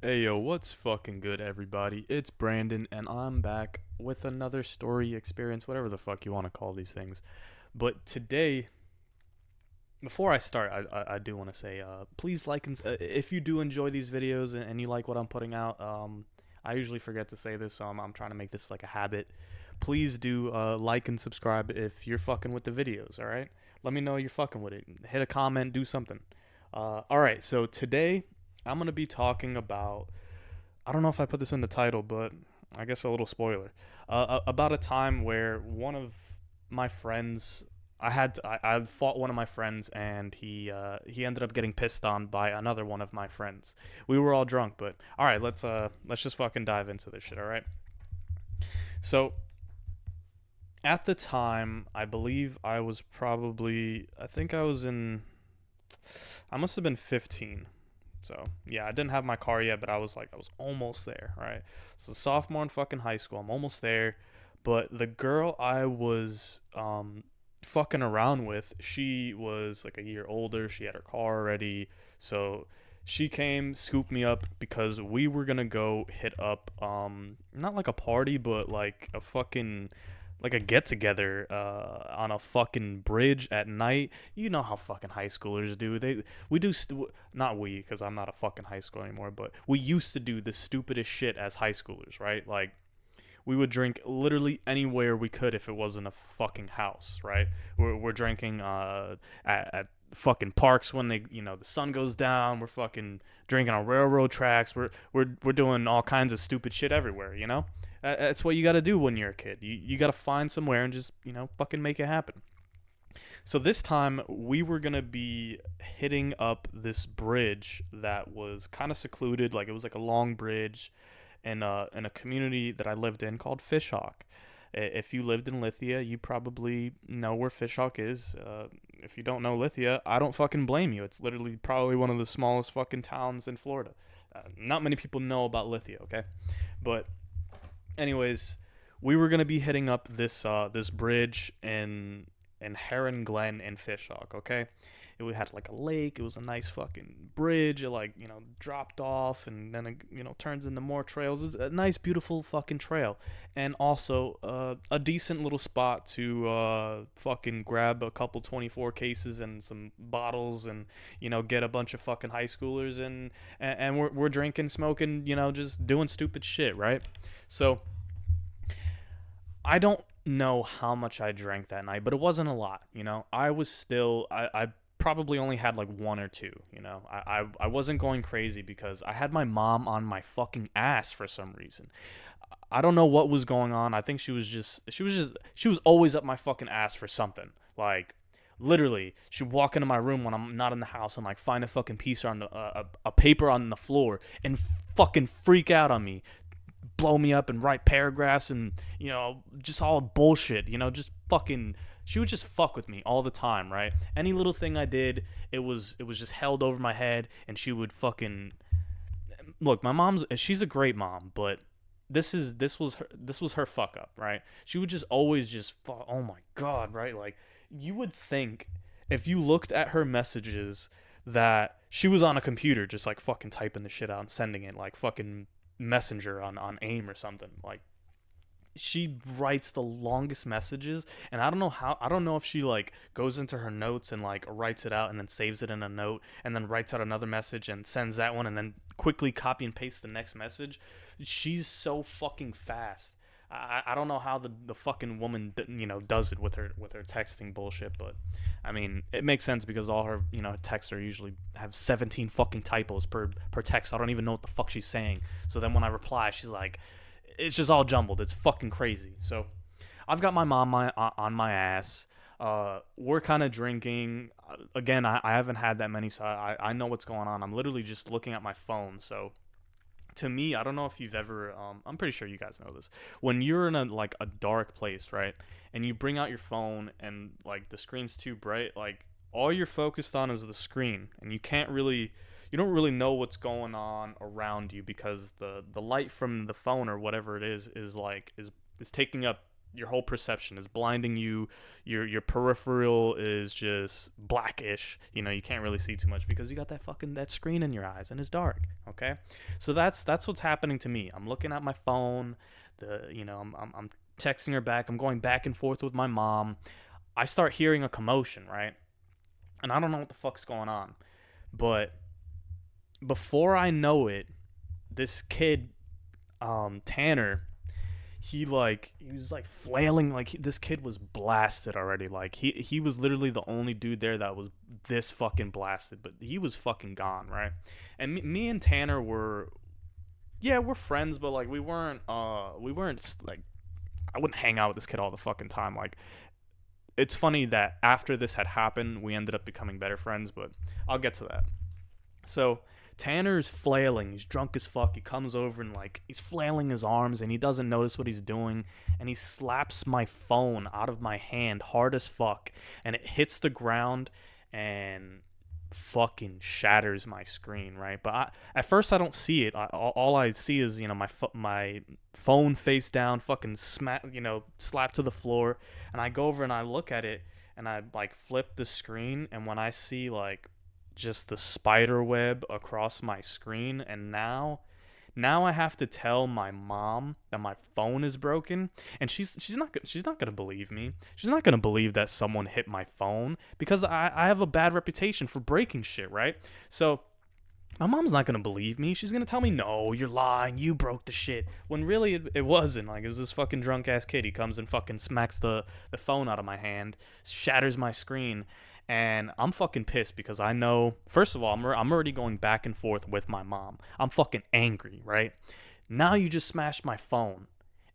Hey yo, what's fucking good, everybody? It's Brandon, and I'm back with another story experience, whatever the fuck you want to call these things. But today, before I start, I do want to say, please like and if you do enjoy these videos and you like what I'm putting out. I usually forget to say this, so I'm trying to make this like a habit. Please do like and subscribe if you're fucking with the videos. All right, let me know you're fucking with it. Hit a comment, do something. All right, so today I'm gonna be talking about. I don't know if I put this in the title, but I guess a little spoiler. About a time where one of my friends, I fought one of my friends, and he ended up getting pissed on by another one of my friends. We were all drunk, but all right, let's just fucking dive into this shit. All right. So at the time, I believe I think I must have been 15. So yeah, I didn't have my car yet, but I was almost there, right? So sophomore in fucking high school, I'm almost there. But the girl I was fucking around with, she was like a year older. She had her car already, so she came, scooped me up because we were gonna go hit up not like a party, but like a fucking like a get together on a fucking bridge at night. You know how fucking high schoolers do. We do not we, because I'm not a fucking high school anymore, but we used to do the stupidest shit as high schoolers, right? Like we would drink literally anywhere we could if it wasn't a fucking house, right? We're drinking at fucking parks when the sun goes down. We're fucking drinking on railroad tracks. We're doing all kinds of stupid shit everywhere, you know. That's what you got to do when you're a kid. You got to find somewhere and just fucking make it happen. So this time we were gonna be hitting up this bridge that was kind of secluded, like it was like a long bridge in a community that I lived in called Fishhawk. If you lived in Lithia, you probably know where Fishhawk is. If you don't know Lithia, I don't fucking blame you. It's literally probably one of the smallest fucking towns in Florida. Not many people know about Lithia, okay? But anyways, we were gonna be hitting up this bridge in Heron Glen in Fishhawk, okay? It had like a lake. It was a nice fucking bridge. It like dropped off and then it turns into more trails. It's a nice, beautiful fucking trail, and also a decent little spot to fucking grab a couple 24 cases and some bottles and get a bunch of fucking high schoolers and we're drinking, smoking, just doing stupid shit, right? So I don't know how much I drank that night, but it wasn't a lot. I was still I probably only had like one or two. I wasn't going crazy because I had my mom on my fucking ass for some reason. I don't know what was going on. I think she was always up my fucking ass for something. Like literally, she'd walk into my room when I'm not in the house and like find a fucking piece on a paper on the floor and fucking freak out on me, blow me up and write paragraphs and just all bullshit, just fucking. She would just fuck with me all the time, right? Any little thing I did, it was just held over my head, and she would fucking look. My mom's she's a great mom, but this was her fuck up, right? She would just always just fuck. Oh my god, right? Like you would think if you looked at her messages that she was on a computer just like fucking typing the shit out and sending it like fucking messenger on AIM or something. Like she writes the longest messages, and I don't know if she like goes into her notes and like writes it out and then saves it in a note and then writes out another message and sends that one and then quickly copy and paste the next message. She's so fucking fast. I don't know how the fucking woman does it with her texting bullshit, but I mean it makes sense because all her texts are usually have 17 fucking typos per text. So I don't even know what the fuck she's saying. So then when I reply, she's like, it's just all jumbled. It's fucking crazy. So I've got my mom on my ass. We're kind of drinking. Again, I haven't had that many, so I know what's going on. I'm literally just looking at my phone. So to me, I don't know if you've ever. I'm pretty sure you guys know this. When you're in a dark place, right, and you bring out your phone and like the screen's too bright, like all you're focused on is the screen, and you don't really know what's going on around you because the light from the phone or whatever it is taking up your whole perception is blinding you. Your peripheral is just blackish. You know, you can't really see too much because you got that screen in your eyes and it's dark. Okay, so that's what's happening to me. I'm looking at my phone. I'm texting her back. I'm going back and forth with my mom. I start hearing a commotion, right? And I don't know what the fuck's going on. But before I know it, this kid, Tanner, he was like flailing, like this kid was blasted already. Like he was literally the only dude there that was this fucking blasted, but he was fucking gone, right? And me and Tanner were, yeah, we're friends, but like we weren't like, I wouldn't hang out with this kid all the fucking time. Like, it's funny that after this had happened, we ended up becoming better friends, but I'll get to that. So Tanner's flailing. He's drunk as fuck. He comes over and like he's flailing his arms and he doesn't notice what he's doing. And he slaps my phone out of my hand hard as fuck. And it hits the ground and fucking shatters my screen, right? But at first I don't see it. All I see is, my phone face down, fucking smack, slap to the floor. And I go over and I look at it and I like flip the screen, and when I see like just the spider web across my screen, and now I have to tell my mom that my phone is broken, and she's not gonna believe me. She's not gonna believe that someone hit my phone because I have a bad reputation for breaking shit, right? So my mom's not gonna believe me. She's gonna tell me, no, you're lying. You broke the shit. When really it wasn't. Like, it was this fucking drunk ass kid. He comes and fucking smacks the phone out of my hand, shatters my screen, and I'm fucking pissed because I know. First of all, I'm already going back and forth with my mom. I'm fucking angry, right? Now you just smashed my phone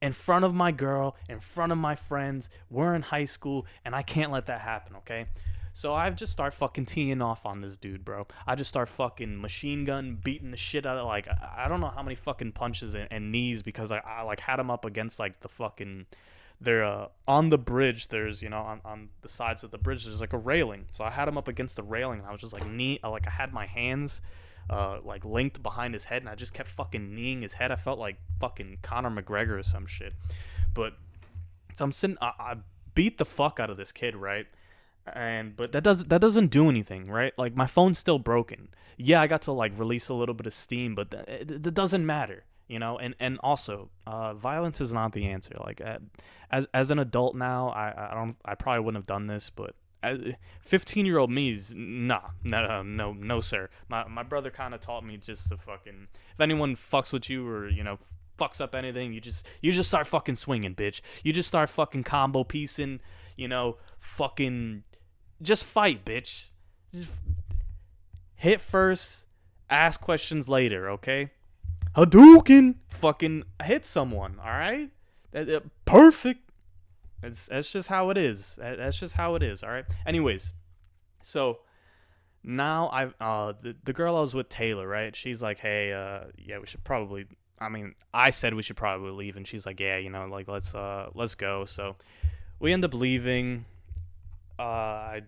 in front of my girl, in front of my friends. We're in high school, and I can't let that happen, okay? So I just start fucking teeing off on this dude, bro. I just start fucking machine gun beating the shit out of, like, I don't know how many fucking punches and knees, because I like had him up against like the fucking, they're on the bridge. There's, on the sides of the bridge there's like a railing. So I had him up against the railing and I was just like I had my hands like linked behind his head, and I just kept fucking kneeing his head. I felt like fucking Conor McGregor or some shit. But so I'm sitting, I beat the fuck out of this kid, right? But that doesn't do anything, right? Like, my phone's still broken. Yeah, I got to like release a little bit of steam, but that doesn't matter, And also, violence is not the answer. Like, as an adult now, I probably wouldn't have done this, but 15-year-old me is no, sir. My brother kind of taught me just to fucking, if anyone fucks with you or fucks up anything, you just start fucking swinging, bitch. You just start fucking combo piecing, fucking just fight, bitch. Just hit first, ask questions later, okay? Hadouken! Fucking hit someone, alright? Perfect. That's just how it is. That's just how it is, alright? Anyways, so now the girl I was with, Taylor, right? She's like, hey, yeah, we should probably, I said we should probably leave, and she's like, yeah, like, let's go. So we end up leaving. I'm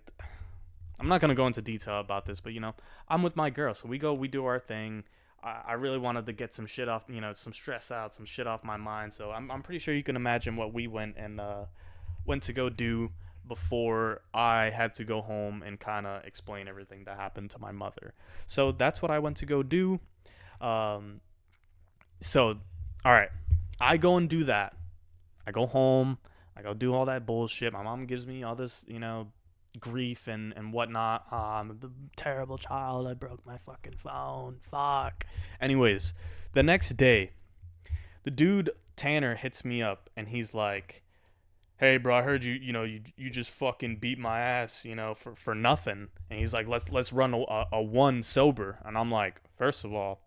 not gonna go into detail about this, but I'm with my girl, so we do our thing. I really wanted to get some shit off, some stress out, some shit off my mind. So I'm pretty sure you can imagine what we went to go do before I had to go home and kind of explain everything that happened to my mother. So that's what I went to go do. So, all right, I go and do that. I go home. I go do all that bullshit. My mom gives me all this, grief and whatnot. I'm a terrible child. I broke my fucking phone. Fuck. Anyways, the next day, the dude Tanner hits me up and he's like, hey, bro, I heard you just fucking beat my ass, for nothing. And he's like, let's run a one sober. And I'm like, first of all,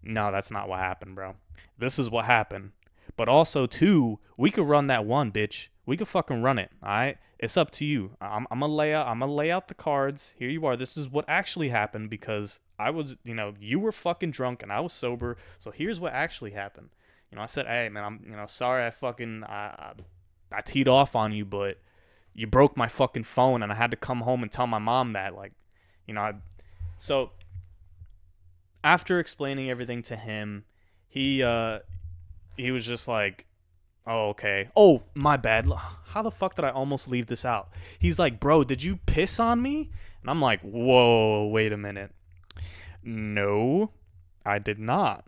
no, that's not what happened, bro. This is what happened. But also, two, we could run that one, bitch. We could fucking run it, all right? It's up to you. I'm gonna lay out the cards. Here you are. This is what actually happened, because I was, you were fucking drunk and I was sober. So here's what actually happened. I said, hey, man, I'm, sorry I teed off on you, but you broke my fucking phone and I had to come home and tell my mom that, like, so after explaining everything to him, he was just like, Oh, okay. Oh, my bad. How the fuck did I almost leave this out? He's like, bro, did you piss on me? And I'm like, whoa, wait a minute. No, I did not.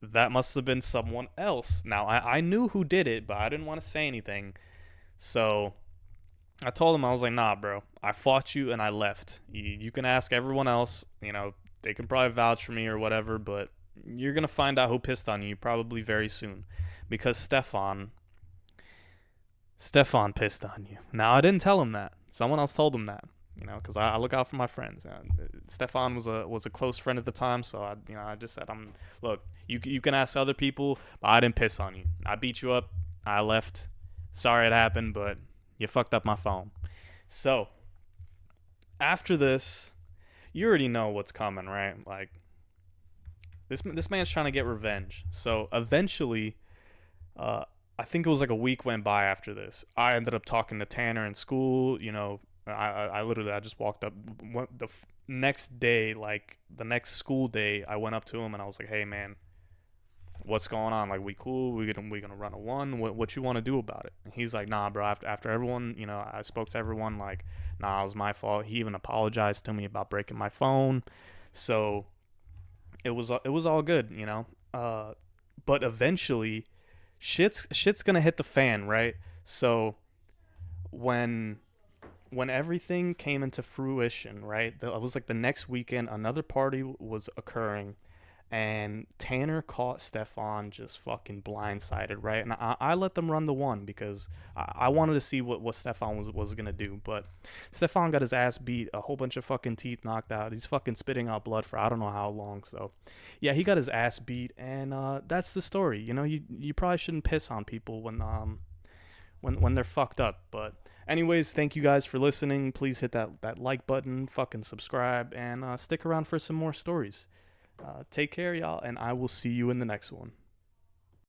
That must have been someone else. Now, I knew who did it, but I didn't want to say anything. So I told him, I was like, nah, bro, I fought you and I left. You can ask everyone else, they can probably vouch for me or whatever, but you're going to find out who pissed on you probably very soon because Stefan pissed on you. Now, I didn't tell him that. Someone else told him that, because I look out for my friends. Stefan was a close friend at the time, so I just said, look, you can ask other people, but I didn't piss on you. I beat you up. I left. Sorry it happened, but you fucked up my phone. So, after this, you already know what's coming, right? Like, this man's trying to get revenge. So, eventually, I think it was like a week went by after this. I ended up talking to Tanner in school. I literally I just walked up next day, like the next school day. I went up to him and I was like, "Hey, man, what's going on? Like, we cool? We gonna run a one? What you want to do about it?" And he's like, "Nah, bro. After everyone, I spoke to everyone. Like, nah, it was my fault." He even apologized to me about breaking my phone. So it was all good. But eventually, shit's gonna hit the fan, right? So when when everything came into fruition, right? It was like the next weekend, another party was occurring, and Tanner caught Stefan just fucking blindsided, right? And I let them run the one because I wanted to see what Stefan was gonna do, but Stefan got his ass beat, a whole bunch of fucking teeth knocked out. He's fucking spitting out blood for I don't know how long. So, yeah, he got his ass beat, and that's the story. You probably shouldn't piss on people when they're fucked up, but. Anyways, thank you guys for listening. Please hit that like button, fucking subscribe, and stick around for some more stories. Take care, y'all, and I will see you in the next one.